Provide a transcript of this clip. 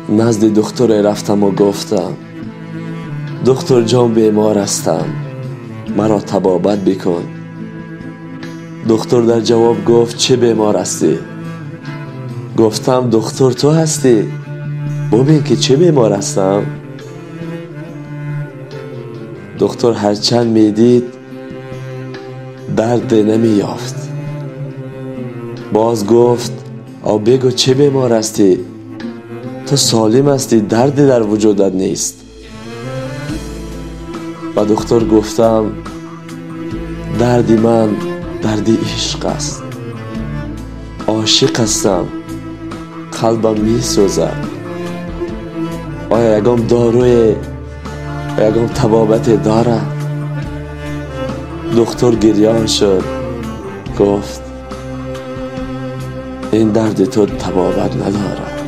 نزد دکتر رفتم و گفتم دکتر جان بیمار هستم، مرا طبابت بکن. دکتر در جواب گفت چه بیمار هستی؟ گفتم دکتر تو هستی، ببین که چه بیمار هستم. دکتر هرچند میدید درد نمی یافت. باز گفت او بگو چه بیمار هستی؟ تو سالم هستی، دردی در وجودت نیست. و دکتر گفتم دردی من دردی عشق است، عاشق هستم، قلبم می سوزد. آیا یگام داروی یگام طبابت داره؟ دکتر گریان شد، گفت این درد تو طبابت نداره.